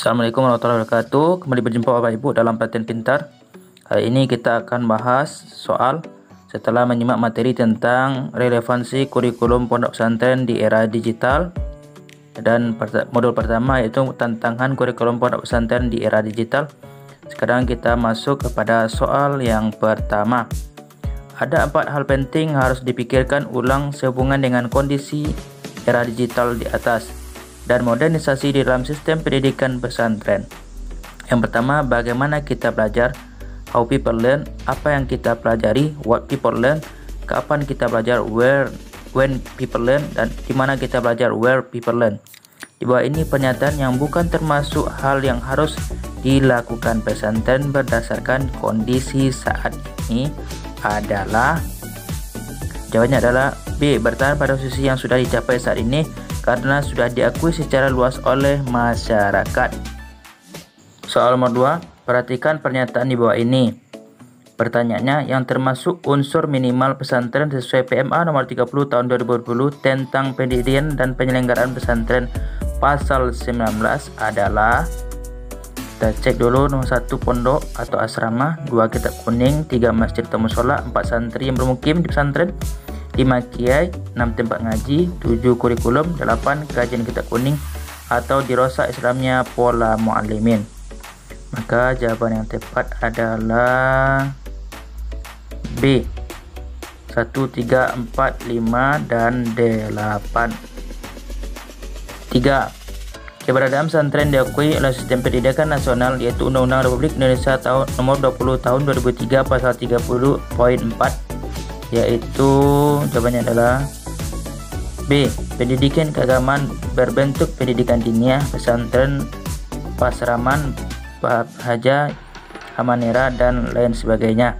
Assalamualaikum warahmatullahi wabarakatuh. Kembali berjumpa Bapak Ibu dalam Pelatihan Pintar. Hari ini kita akan bahas soal setelah menyimak materi tentang relevansi kurikulum pondok pesantren di era digital. Dan modul pertama yaitu tantangan kurikulum pondok pesantren di era digital. Sekarang kita masuk kepada soal yang pertama. Ada 4 hal penting harus dipikirkan ulang sehubungan dengan kondisi era digital di atas dan modernisasi di dalam sistem pendidikan pesantren. Yang pertama, bagaimana kita belajar, how people learn, apa yang kita pelajari, what people learn, kapan kita belajar, where, when people learn, dan di mana kita belajar, where people learn. Di bawah ini pernyataan yang bukan termasuk hal yang harus dilakukan pesantren berdasarkan kondisi saat ini adalah, jawabannya adalah B. Bertahan pada posisi yang sudah dicapai saat ini karena sudah diakui secara luas oleh masyarakat. Soal nomor 2, perhatikan pernyataan di bawah ini. Pertanyaannya, yang termasuk unsur minimal pesantren sesuai PMA nomor 30 tahun 2020 tentang pendirian dan penyelenggaraan pesantren pasal 19 adalah, kita cek dulu. Nomor 1, pondok atau asrama, 2, kitab kuning, 3, masjid atau musola, 4, santri yang bermukim di pesantren, 5, kiai, 6, tempat ngaji, 7, kurikulum, 8, kajian kitab kuning atau dirasa Islamnya pola muallimin. Maka jawaban yang tepat adalah B. 1, 3, 4, 5, dan 8. 3. Keberadaan pesantren diakui oleh sistem pendidikan nasional yaitu Undang-Undang Republik Indonesia nomor 20 tahun 2003 pasal 30.4, yaitu jawabannya adalah B. Pendidikan keagamaan berbentuk pendidikan diniyah, pesantren, pasraman, haja, amanera, dan lain sebagainya.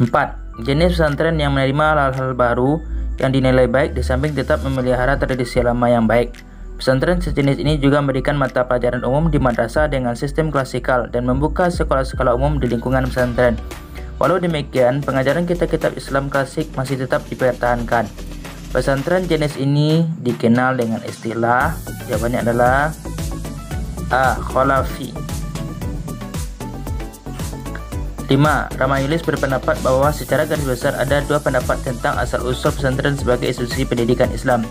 4. Jenis pesantren yang menerima hal-hal baru yang dinilai baik di samping tetap memelihara tradisi lama yang baik. Pesantren sejenis ini juga memberikan mata pelajaran umum di madrasah dengan sistem klasikal dan membuka sekolah-sekolah umum di lingkungan pesantren. Walau demikian, pengajaran kitab-kitab Islam klasik masih tetap dipertahankan. Pesantren jenis ini dikenal dengan istilah, jawabannya adalah A. Khalafi. 5. Ramayulis berpendapat bahwa secara garis besar ada 2 pendapat tentang asal-usul pesantren sebagai institusi pendidikan Islam.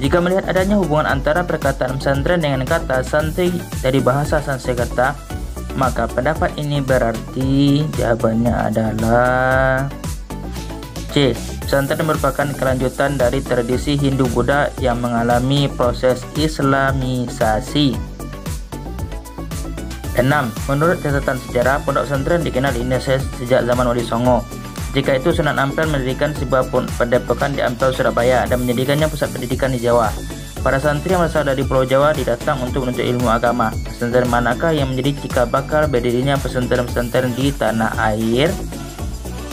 Jika melihat adanya hubungan antara perkataan pesantren dengan kata santri dari bahasa Sanskerta, maka pendapat ini berarti jawabannya adalah C. Pesantren merupakan kelanjutan dari tradisi Hindu-Buddha yang mengalami proses islamisasi. 6. Menurut catatan sejarah, pondok pesantren dikenal di Indonesia sejak zaman Wali Songo. Jika itu, Sunan Ampel mendirikan sebuah pendepokan di Ampel, Surabaya dan menjadikannya pusat pendidikan di Jawa. Para santri yang berasal dari Pulau Jawa didatang untuk menuntut ilmu agama. Pesantren manakah yang menjadi cikal bakal berdirinya pesantren-pesantren di tanah air?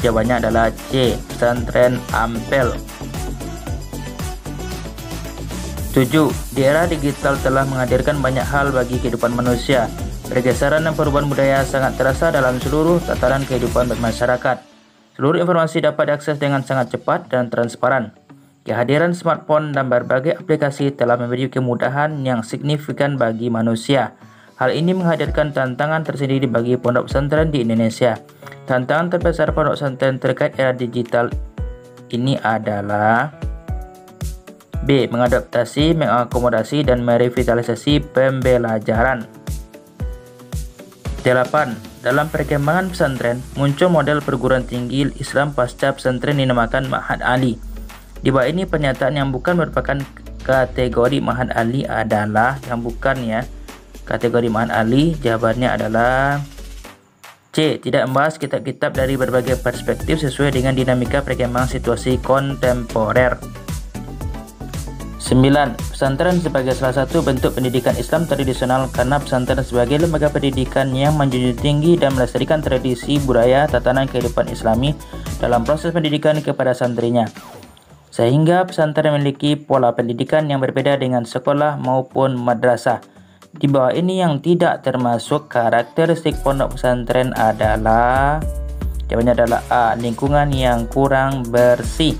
Jawabannya adalah C. Pesantren Ampel. 7. Di era digital telah menghadirkan banyak hal bagi kehidupan manusia. Pergeseran dan perubahan budaya sangat terasa dalam seluruh tataran kehidupan bermasyarakat. Seluruh informasi dapat diakses dengan sangat cepat dan transparan. Kehadiran smartphone dan berbagai aplikasi telah memberi kemudahan yang signifikan bagi manusia. Hal ini menghadirkan tantangan tersendiri bagi pondok pesantren di Indonesia. Tantangan terbesar pondok pesantren terkait era digital ini adalah B. Mengadaptasi, mengakomodasi, dan merevitalisasi pembelajaran. 8. Dalam perkembangan pesantren, muncul model perguruan tinggi Islam pasca pesantren dinamakan Ma'had Ali. Di bawah ini pernyataan yang bukan merupakan kategori Ma'had Ali adalah, yang bukan ya, kategori Ma'had Ali, jawabannya adalah C. Tidak membahas kitab-kitab dari berbagai perspektif sesuai dengan dinamika perkembangan situasi kontemporer. 9. Pesantren sebagai salah satu bentuk pendidikan Islam tradisional karena pesantren sebagai lembaga pendidikan yang menjunjung tinggi dan melestarikan tradisi, budaya, tatanan kehidupan Islami dalam proses pendidikan kepada santrinya. Sehingga pesantren memiliki pola pendidikan yang berbeda dengan sekolah maupun madrasah. Di bawah ini yang tidak termasuk karakteristik pondok pesantren adalah, jawabannya adalah A. Lingkungan yang kurang bersih.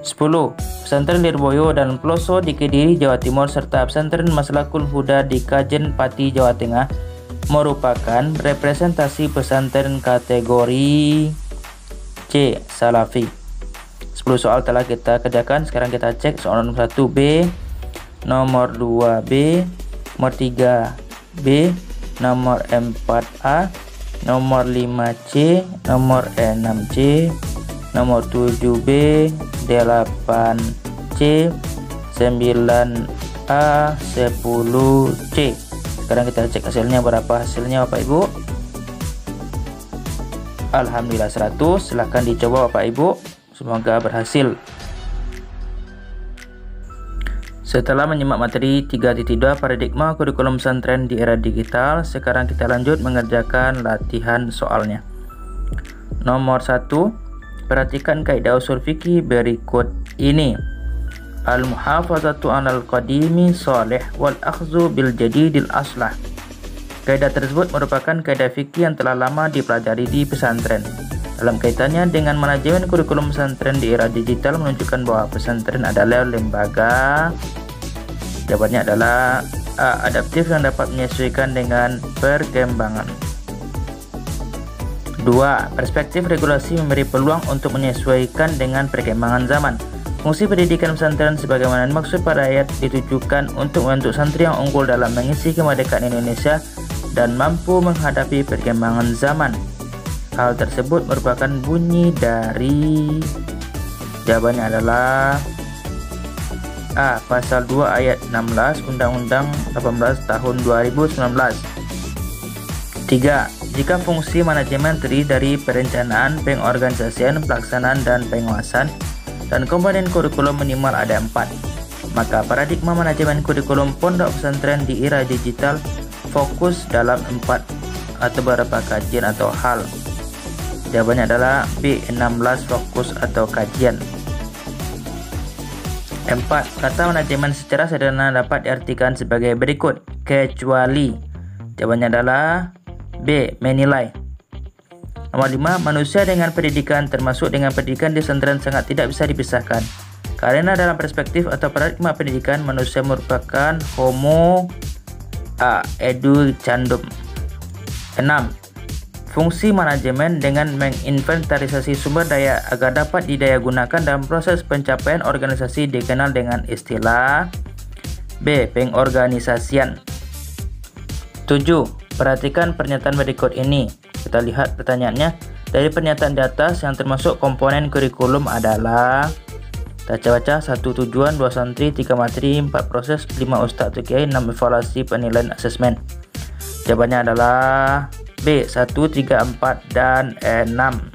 10. Pesantren Lirboyo dan Peloso di Kediri, Jawa Timur, serta Pesantren Maslakul Huda di Kajen Pati, Jawa Tengah merupakan representasi pesantren kategori C, Salafi. 10 soal telah kita kerjakan. Sekarang kita cek soal nomor 1B, nomor 2B, nomor 3B, nomor 4A, nomor 5C, nomor 6C, nomor 7B, 8C, 9A, 10C. Sekarang kita cek hasilnya, berapa hasilnya Bapak Ibu. Alhamdulillah 100. Silahkan dicoba Bapak Ibu, semoga berhasil. Setelah menyimak materi 3.2 paradigma kurikulum pesantren di era digital, sekarang kita lanjut mengerjakan latihan soalnya. Nomor 1, perhatikan kaidah usul fikih berikut ini. Al-muhafazatu 'alal qadimi shalih wal akhzu bil jadidil aslah. Kaidah tersebut merupakan kaidah fikih yang telah lama dipelajari di pesantren. Dalam kaitannya dengan manajemen kurikulum pesantren di era digital, menunjukkan bahwa pesantren adalah lembaga, jawabannya adalah adaptif yang dapat menyesuaikan dengan perkembangan. 2. Perspektif regulasi memberi peluang untuk menyesuaikan dengan perkembangan zaman. Fungsi pendidikan pesantren sebagaimana dimaksud pada ayat ditujukan untuk membentuk santri yang unggul dalam mengisi kemerdekaan Indonesia dan mampu menghadapi perkembangan zaman. Hal tersebut merupakan bunyi dari, jawabannya adalah A. Pasal 2 ayat 16 Undang-Undang 18 tahun 2019. 3. Jika fungsi manajemen terdiri dari perencanaan, pengorganisasian, pelaksanaan, dan pengawasan, dan komponen kurikulum minimal ada 4, maka paradigma manajemen kurikulum pondok pesantren di era digital fokus dalam 4 atau beberapa kajian atau hal. Jawabannya adalah B. 16 fokus atau kajian. 4. Kata manajemen secara sederhana dapat diartikan sebagai berikut: kecuali. Jawabannya adalah B. Menilai. Nomor 5. Manusia dengan pendidikan termasuk dengan pendidikan di pesantren sangat tidak bisa dipisahkan. Karena dalam perspektif atau paradigma pendidikan, manusia merupakan homo educandum. 6. Fungsi manajemen dengan menginventarisasi sumber daya agar dapat didayagunakan dalam proses pencapaian organisasi dikenal dengan istilah B. Pengorganisasian. 7. Perhatikan pernyataan berikut ini. Kita lihat pertanyaannya. Dari pernyataan di atas yang termasuk komponen kurikulum adalah, kita baca: 1. Tujuan, 2. Santri, 3. Materi, 4. Proses, 5. Ustadz atau kiai, 6. Evaluasi, penilaian, asesmen. Jawabannya adalah B. 1, 3, 4, dan 6.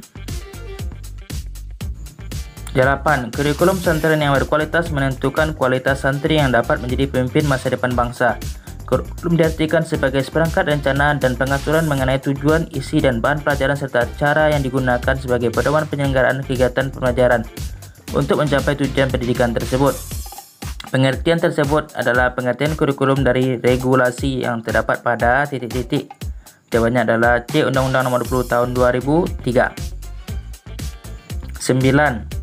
8. Kurikulum pesantren yang berkualitas menentukan kualitas santri yang dapat menjadi pemimpin masa depan bangsa. Kurikulum diartikan sebagai seperangkat rencana dan pengaturan mengenai tujuan, isi, dan bahan pelajaran serta cara yang digunakan sebagai pedoman penyelenggaraan kegiatan pembelajaran untuk mencapai tujuan pendidikan tersebut. Pengertian tersebut adalah pengertian kurikulum dari regulasi yang terdapat pada titik-titik. Jawabannya adalah C. Undang-Undang Nomor 20 Tahun 2003. 9.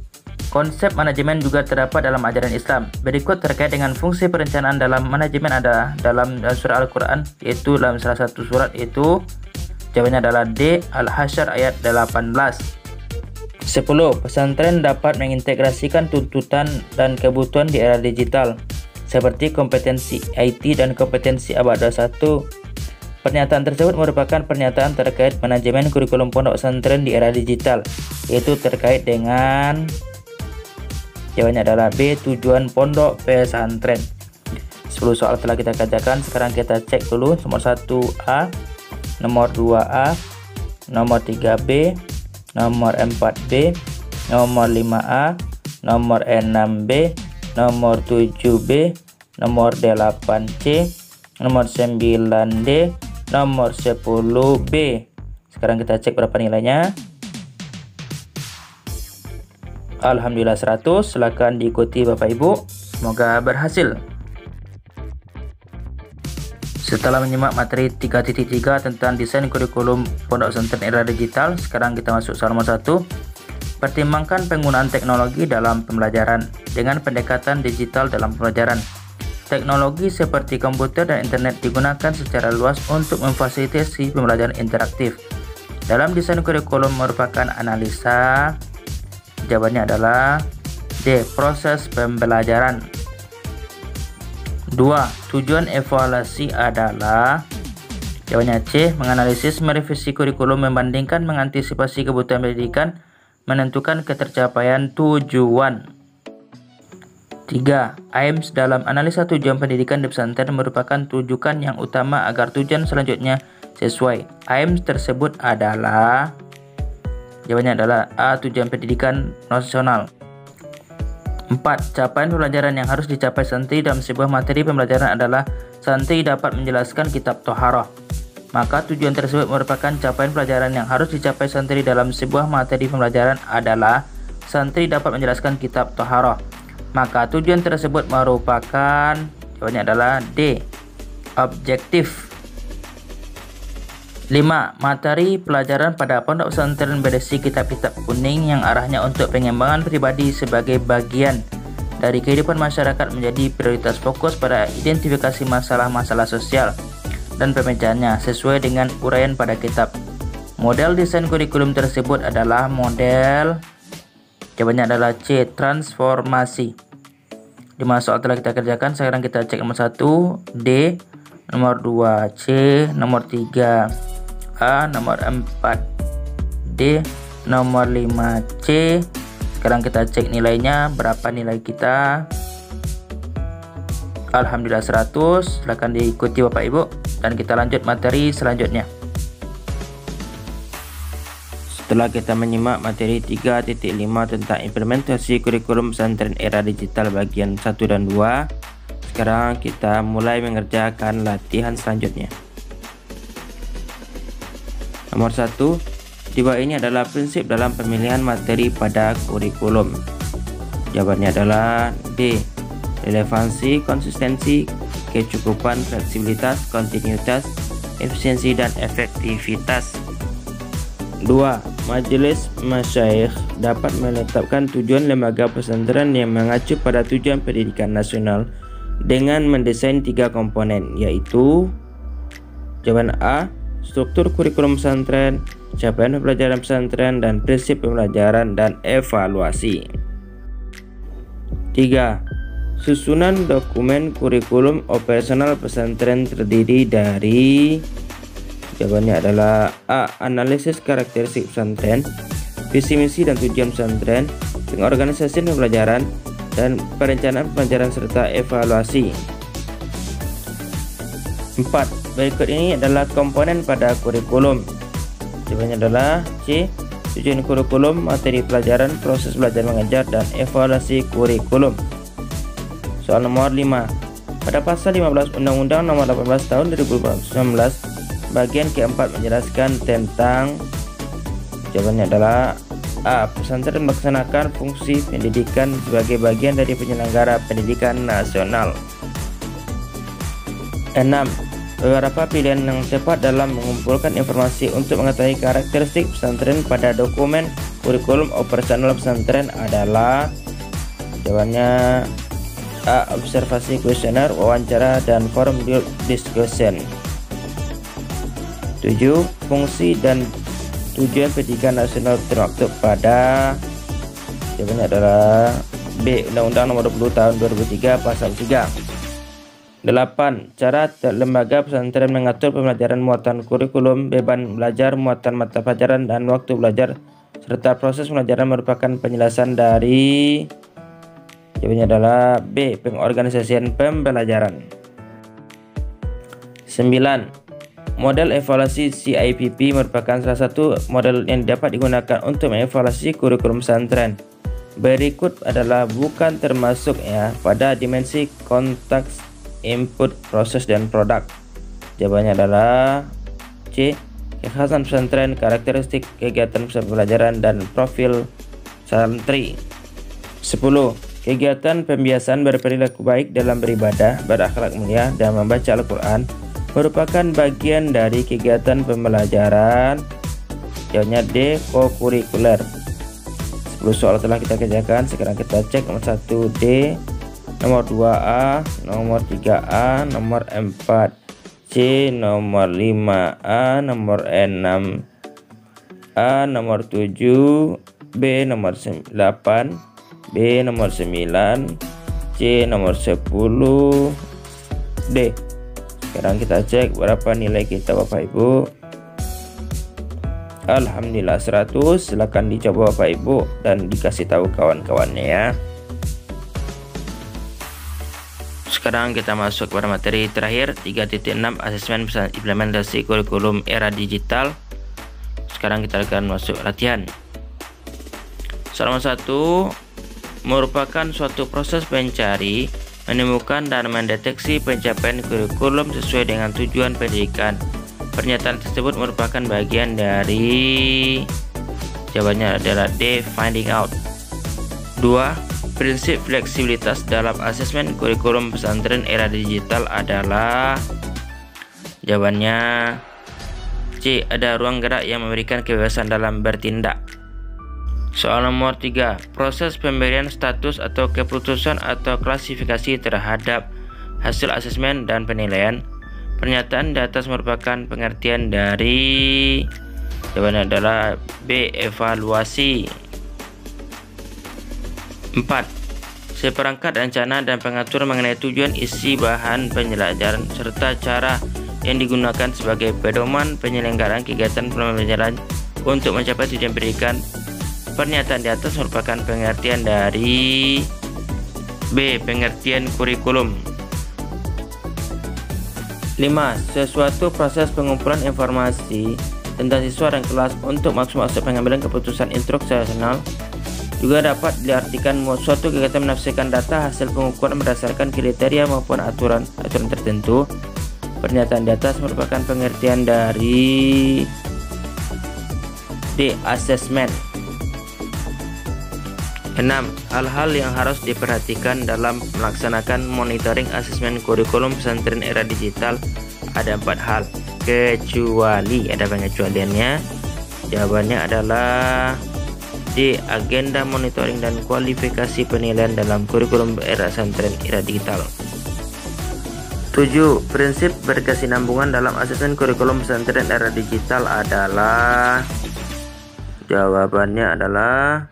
Konsep manajemen juga terdapat dalam ajaran Islam. Berikut terkait dengan fungsi perencanaan dalam manajemen ada dalam surah Al-Quran, yaitu dalam salah satu surat, itu jawabannya adalah D. Al-Hasyr ayat 18. 10. Pesantren dapat mengintegrasikan tuntutan dan kebutuhan di era digital seperti kompetensi IT dan kompetensi abad 21. Pernyataan tersebut merupakan pernyataan terkait manajemen kurikulum pondok pesantren di era digital, yaitu terkait dengan, jawabannya adalah B. Tujuan pondok pesantren. 10 soal telah kita kerjakan. Sekarang kita cek dulu nomor 1A, nomor 2A, nomor 3B, nomor 4B, nomor 5A, nomor 6B, nomor 7B, nomor 8C, nomor 9D, nomor 10B. Sekarang kita cek berapa nilainya. Alhamdulillah 100. Silakan diikuti Bapak Ibu, semoga berhasil. Setelah menyimak materi 3.3 tentang desain kurikulum pondok pesantren era digital, sekarang kita masuk soal nomor 1. Pertimbangkan penggunaan teknologi dalam pembelajaran dengan pendekatan digital dalam pembelajaran. Teknologi seperti komputer dan internet digunakan secara luas untuk memfasilitasi pembelajaran interaktif. Dalam desain kurikulum merupakan analisa. Jawabannya adalah D. Proses pembelajaran. 2. Tujuan evaluasi adalah. Jawabannya C. Menganalisis, merevisi kurikulum, membandingkan, mengantisipasi kebutuhan pendidikan, menentukan ketercapaian tujuan. 3. AIMS dalam analisa tujuan pendidikan di pesantren merupakan tujuan yang utama agar tujuan selanjutnya sesuai. AIMS tersebut adalah. Jawabannya adalah A. Tujuan pendidikan nasional. 4. Capaian pembelajaran yang harus dicapai santri dalam sebuah materi pembelajaran adalah santri dapat menjelaskan kitab Toharoh. Maka tujuan tersebut merupakan capaian pelajaran yang harus dicapai santri dalam sebuah materi pembelajaran adalah santri dapat menjelaskan kitab Toharoh. Maka tujuan tersebut merupakan. Jawabannya adalah D. Objektif. 5. Materi pelajaran pada pondok pesantren berisi kitab-kitab kuning yang arahnya untuk pengembangan pribadi sebagai bagian dari kehidupan masyarakat menjadi prioritas fokus pada identifikasi masalah-masalah sosial dan pemecahannya sesuai dengan uraian pada kitab. Model desain kurikulum tersebut adalah model. Jawabannya adalah C. Transformasi. 5 soal telah kita kerjakan. Sekarang kita cek nomor 1 D, nomor 2 C, nomor 3 A, nomor 4 D, nomor 5 C. Sekarang kita cek nilainya, berapa nilai kita. Alhamdulillah 100. Silakan diikuti Bapak Ibu dan kita lanjut materi selanjutnya. Setelah kita menyimak materi 3.5 tentang implementasi kurikulum pesantren era digital bagian 1 dan 2, sekarang kita mulai mengerjakan latihan selanjutnya. Nomor 1, di bawah ini adalah prinsip dalam pemilihan materi pada kurikulum. Jawabannya adalah D. Relevansi, konsistensi, kecukupan, fleksibilitas, kontinuitas, efisiensi, dan efektivitas. 2. Majelis Masyayikh dapat menetapkan tujuan lembaga pesantren yang mengacu pada tujuan pendidikan nasional dengan mendesain 3 komponen, yaitu jawaban A. Struktur kurikulum pesantren, capaian pembelajaran pesantren, dan prinsip pembelajaran dan evaluasi. 3. Susunan dokumen kurikulum operasional pesantren terdiri dari. Jawabannya adalah A. Analisis karakteristik pesantren, visi misi dan tujuan pesantren, pengorganisasian pembelajaran, dan perencanaan pembelajaran serta evaluasi. 4. Berikut ini adalah komponen pada kurikulum. Jawabannya adalah C. Tujuan kurikulum, materi pelajaran, proses belajar mengajar, dan evaluasi kurikulum. Soal nomor 5. Pada pasal 15 Undang-Undang Nomor 18 Tahun 2019 bagian keempat menjelaskan tentang. Jawabannya adalah A. Pesantren melaksanakan fungsi pendidikan sebagai bagian dari penyelenggara pendidikan nasional. 6. Beberapa pilihan yang tepat dalam mengumpulkan informasi untuk mengetahui karakteristik pesantren pada dokumen kurikulum operasional pesantren adalah. Jawabannya A. Observasi, kuesioner, wawancara, dan forum discussion. 7. Fungsi dan tujuan pendidikan nasional termaktub pada. Jawabannya adalah B. Undang-Undang Nomor 20 Tahun 2003 Pasal 3. 8. Cara lembaga pesantren mengatur pembelajaran, muatan kurikulum, beban belajar, muatan mata pelajaran, dan waktu belajar, serta proses pembelajaran merupakan penjelasan dari. Jawabannya adalah B. Pengorganisasian pembelajaran. 9. Model evaluasi CIPP merupakan salah satu model yang dapat digunakan untuk mengevaluasi kurikulum pesantren. Berikut adalah bukan termasuk pada dimensi konteks, input, proses, dan produk. Jawabannya adalah C. Kekhasan pesantren, karakteristik kegiatan pembelajaran, dan profil santri. 10. Kegiatan pembiasaan berperilaku baik dalam beribadah, berakhlak mulia, dan membaca Al-Quran merupakan bagian dari kegiatan pembelajaran. Jawabannya D. Kokurikuler. 11. 10 soal telah kita kerjakan. Sekarang kita cek nomor 1 D, nomor 2A, nomor 3A, nomor 4C, nomor 5A, nomor 6A, nomor 7B, nomor 8, B nomor 9, C nomor 10, D. Sekarang kita cek berapa nilai kita Bapak Ibu. Alhamdulillah 100. Silakan dicoba Bapak Ibu dan dikasih tahu kawan-kawannya ya. Sekarang kita masuk kepada materi terakhir 3.6 asesmen implementasi kurikulum era digital. Sekarang kita akan masuk latihan. Soal nomor 1 merupakan suatu proses pencari, menemukan dan mendeteksi pencapaian kurikulum sesuai dengan tujuan pendidikan. Pernyataan tersebut merupakan bagian dari, jawabannya adalah D, finding out. 2. Prinsip fleksibilitas dalam asesmen kurikulum pesantren era digital adalah, jawabannya C, ada ruang gerak yang memberikan kebebasan dalam bertindak. Soal nomor 3, proses pemberian status atau keputusan atau klasifikasi terhadap hasil asesmen dan penilaian. Pernyataan di atas merupakan pengertian dari, jawabannya adalah B, evaluasi. 4. Seperangkat rencana dan pengatur mengenai tujuan, isi, bahan pembelajaran serta cara yang digunakan sebagai pedoman penyelenggaraan kegiatan pembelajaran untuk mencapai tujuan pendidikan. Pernyataan di atas merupakan pengertian dari B, pengertian kurikulum. 5. Sesuatu proses pengumpulan informasi tentang siswa dan kelas untuk maksud pengambilan keputusan instruksional. Juga dapat diartikan suatu kegiatan menafsirkan data hasil pengukuran berdasarkan kriteria maupun aturan tertentu. Pernyataan di atas merupakan pengertian dari D, assessment. 6. Hal-hal yang harus diperhatikan dalam melaksanakan monitoring asesmen kurikulum pesantren era digital ada 4 hal, kecuali ada pengecualiannya. Jawabannya adalah D, agenda monitoring dan kualifikasi penilaian dalam kurikulum era pesantren era digital. 7. Prinsip berkesinambungan dalam asesmen kurikulum pesantren era digital adalah, jawabannya adalah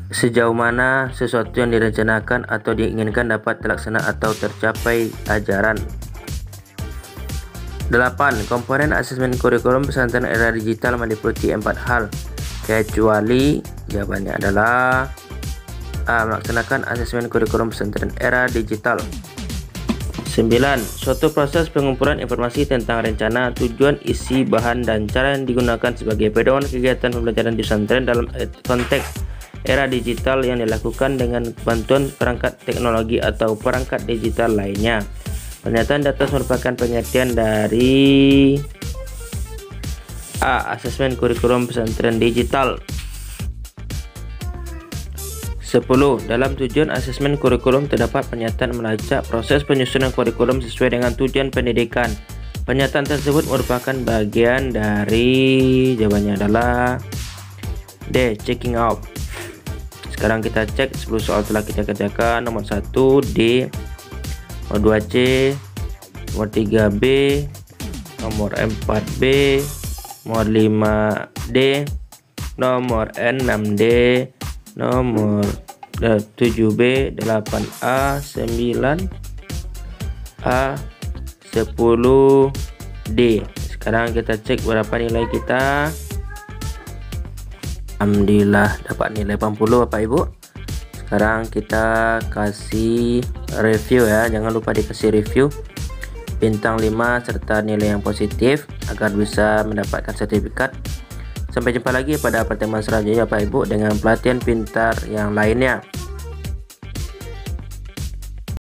sejauh mana sesuatu yang direncanakan atau diinginkan dapat terlaksana atau tercapai ajaran. 8. Komponen asesmen kurikulum pesantren era digital meliputi 4 hal, kecuali, jawabannya adalah A, melaksanakan asesmen kurikulum pesantren era digital. 9. Suatu proses pengumpulan informasi tentang rencana, tujuan, isi, bahan, dan cara yang digunakan sebagai pedoman kegiatan pembelajaran di pesantren dalam konteks era digital yang dilakukan dengan bantuan perangkat teknologi atau perangkat digital lainnya. Pernyataan di atas merupakan pengertian dari A, asesmen kurikulum pesantren digital. 10. Dalam tujuan asesmen kurikulum terdapat pernyataan melacak proses penyusunan kurikulum sesuai dengan tujuan pendidikan. Pernyataan tersebut merupakan bagian dari, jawabannya adalah D, checking out. Sekarang kita cek 10 soal telah kita kerjakan. Nomor 1 D, nomor 2 C, nomor 3 B, nomor 4 B, nomor 5 D, nomor 6 D, nomor 7 B, 8 A, 9 A, 10 D. Sekarang kita cek berapa nilai kita. Alhamdulillah dapat nilai 80 Bapak Ibu. Sekarang kita kasih review ya, jangan lupa dikasih review bintang 5 serta nilai yang positif agar bisa mendapatkan sertifikat. Sampai jumpa lagi pada pertemuan selanjutnya Bapak Ibu dengan pelatihan pintar yang lainnya.